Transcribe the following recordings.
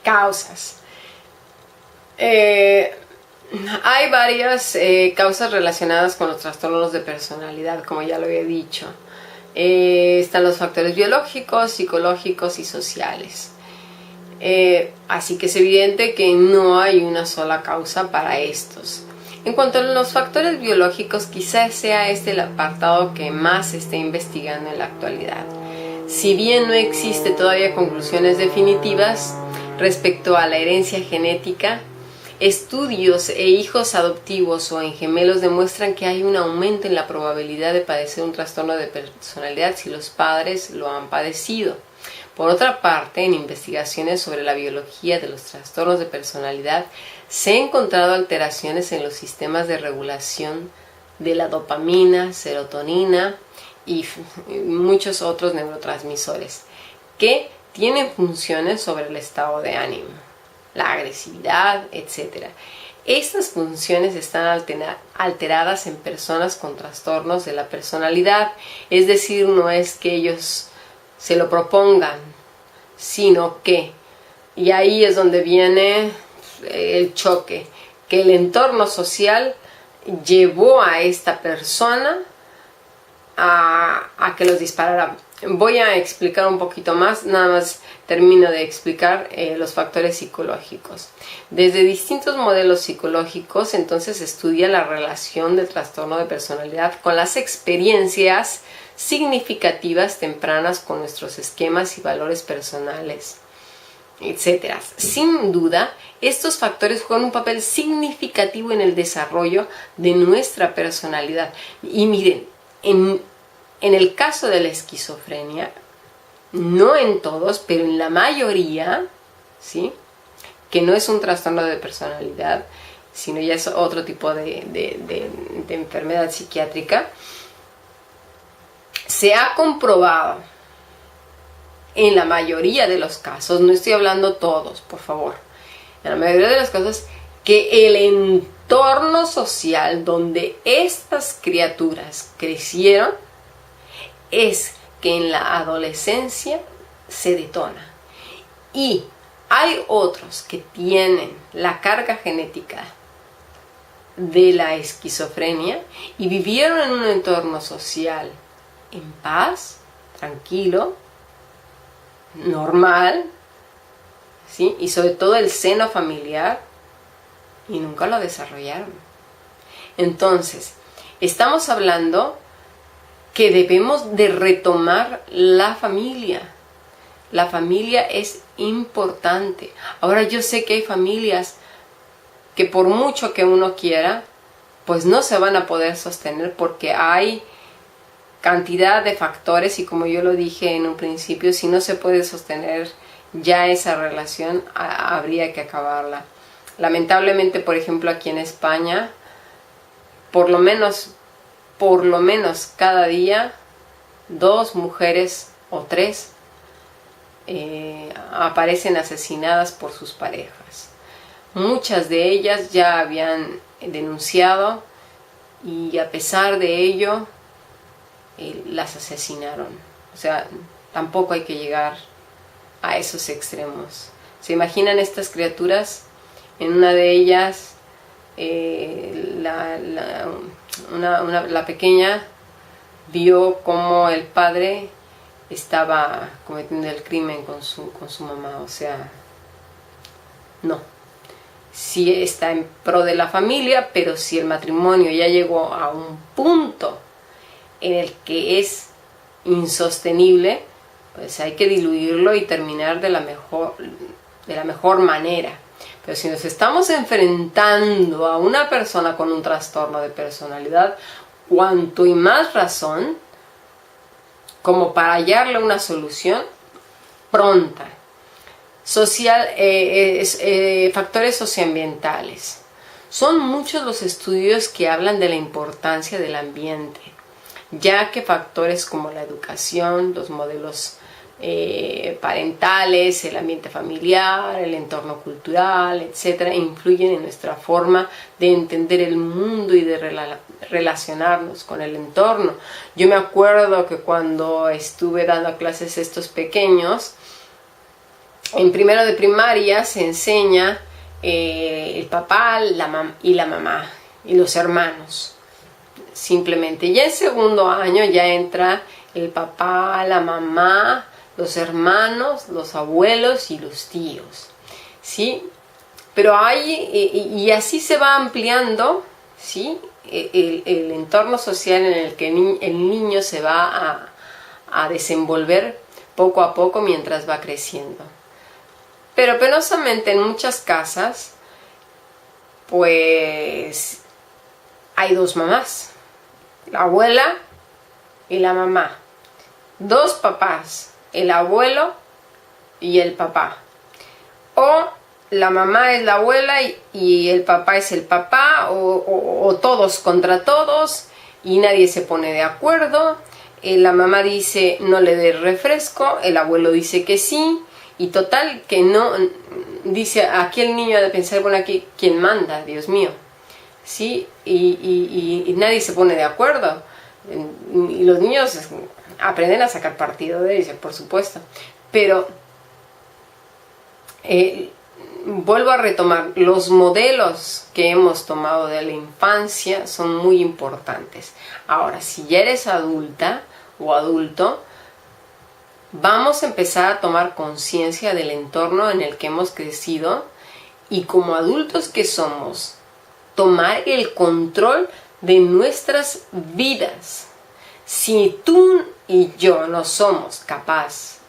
Causas. Hay varias causas relacionadas con los trastornos de personalidad, como ya lo había dicho. Están los factores biológicos, psicológicos y sociales. Así que es evidente que no hay una sola causa para estos. En cuanto a los factores biológicos, quizás sea este el apartado que más se está investigando en la actualidad. Si bien no existe todavía conclusiones definitivas respecto a la herencia genética, estudios e hijos adoptivos o en gemelos demuestran que hay un aumento en la probabilidad de padecer un trastorno de personalidad si los padres lo han padecido. Por otra parte, en investigaciones sobre la biología de los trastornos de personalidad, se han encontrado alteraciones en los sistemas de regulación de la dopamina, serotonina y muchos otros neurotransmisores que tienen funciones sobre el estado de ánimo, la agresividad, etc. Estas funciones están alteradas en personas con trastornos de la personalidad, es decir, no es que ellos se lo propongan, sino que, y ahí es donde viene el choque, que el entorno social llevó a esta persona a que los disparara. Voy a explicar un poquito más, nada más termino de explicar los factores psicológicos. Desde distintos modelos psicológicos, entonces estudia la relación del trastorno de personalidad con las experiencias significativas tempranas con nuestros esquemas y valores personales, etc. Sin duda, estos factores juegan un papel significativo en el desarrollo de nuestra personalidad. Y miren, en el caso de la esquizofrenia, no en todos, pero en la mayoría, ¿sí?, que no es un trastorno de personalidad, sino ya es otro tipo de enfermedad psiquiátrica, se ha comprobado en la mayoría de los casos, no estoy hablando todos, por favor, en la mayoría de los casos, que el entorno social donde estas criaturas crecieron es que en la adolescencia se detona. Y hay otros que tienen la carga genética de la esquizofrenia y vivieron en un entorno social en paz, tranquilo, normal, ¿sí?, y sobre todo el seno familiar, y nunca lo desarrollaron. Entonces, estamos hablando que debemos de retomar la familia. La familia es importante. Ahora, yo sé que hay familias que por mucho que uno quiera, pues no se van a poder sostener porque hay cantidad de factores y, como yo lo dije en un principio, si no se puede sostener ya esa relación, habría que acabarla. Lamentablemente, por ejemplo, aquí en España, por lo menos cada día 2 mujeres o 3 aparecen asesinadas por sus parejas. Muchas de ellas ya habían denunciado y a pesar de ello las asesinaron. O sea, tampoco hay que llegar a esos extremos. ¿Se imaginan estas criaturas? En una de ellas la pequeña vio cómo el padre estaba cometiendo el crimen con su mamá. O sea, no. Sí está en pro de la familia, pero si el matrimonio ya llegó a un punto en el que es insostenible, pues hay que diluirlo y terminar de la mejor manera. Pero si nos estamos enfrentando a una persona con un trastorno de personalidad, cuanto y más razón como para hallarle una solución pronta. Factores socioambientales. Son muchos los estudios que hablan de la importancia del ambiente, ya que factores como la educación, los modelos parentales, el ambiente familiar, el entorno cultural, etcétera, influyen en nuestra forma de entender el mundo y de relacionarnos con el entorno. Yo me acuerdo que cuando estuve dando clases a estos pequeños, En primero de primaria se enseña el papá y la mamá y los hermanos, simplemente. Ya en segundo año ya entra el papá, la mamá, los hermanos, los abuelos y los tíos, ¿sí? Pero y así se va ampliando, ¿sí? El entorno social en el que el niño se va a desenvolver poco a poco mientras va creciendo. Pero penosamente en muchas casas, pues hay dos mamás, la abuela y la mamá, dos papás, el abuelo y el papá, o la mamá es la abuela y el papá es el papá, o todos contra todos y nadie se pone de acuerdo. La mamá dice no le dé refresco, el abuelo dice que sí, y total que no, dice aquí el niño ha de pensar, bueno, aquí quién manda, Dios mío, ¿sí? Y nadie se pone de acuerdo, y los niños aprenden a sacar partido de ello, por supuesto, pero vuelvo a retomar, los modelos que hemos tomado de la infancia son muy importantes. Ahora, si ya eres adulta o adulto, vamos a empezar a tomar conciencia del entorno en el que hemos crecido y, como adultos que somos, tomar el control de nuestras vidas. Si tú y yo no somos capaces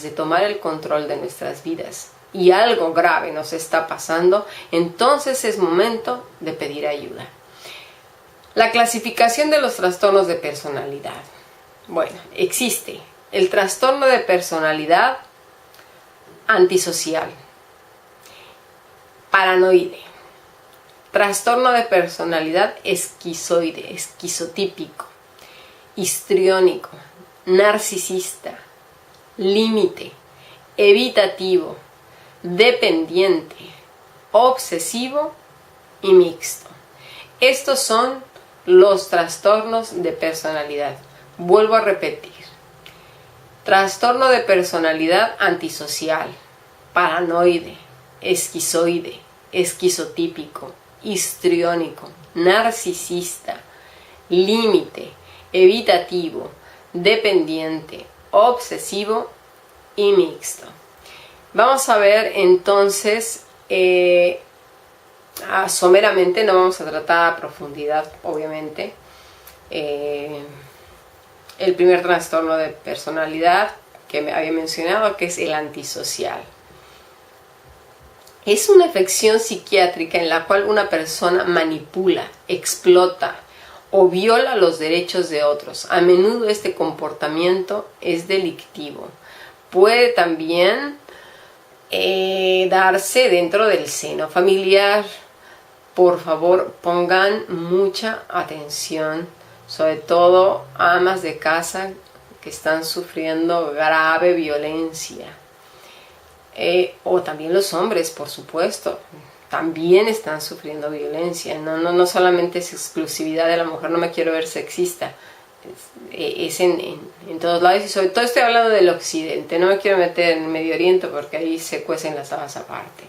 de tomar el control de nuestras vidas y algo grave nos está pasando, entonces es momento de pedir ayuda. La clasificación de los trastornos de personalidad. Bueno, existe el trastorno de personalidad antisocial, paranoide, trastorno de personalidad esquizoide, esquizotípico, histriónico, narcisista, límite, evitativo, dependiente, obsesivo y mixto. Estos son los trastornos de personalidad. Vuelvo a repetir. Trastorno de personalidad antisocial, paranoide, esquizoide, esquizotípico, histriónico, narcisista, límite, evitativo, dependiente, obsesivo y mixto. Vamos a ver entonces, someramente, no vamos a tratar a profundidad, obviamente, el primer trastorno de personalidad que me había mencionado, que es el antisocial. Es una afección psiquiátrica en la cual una persona manipula, explota o viola los derechos de otros. A menudo este comportamiento es delictivo. Puede también darse dentro del seno familiar. Por favor, pongan mucha atención, sobre todo amas de casa que están sufriendo grave violencia. O también los hombres, por supuesto, también están sufriendo violencia. No solamente es exclusividad de la mujer, no me quiero ver sexista. Es en todos lados, y sobre todo estoy hablando del occidente, no me quiero meter en Medio Oriente porque ahí se cuecen las habas aparte.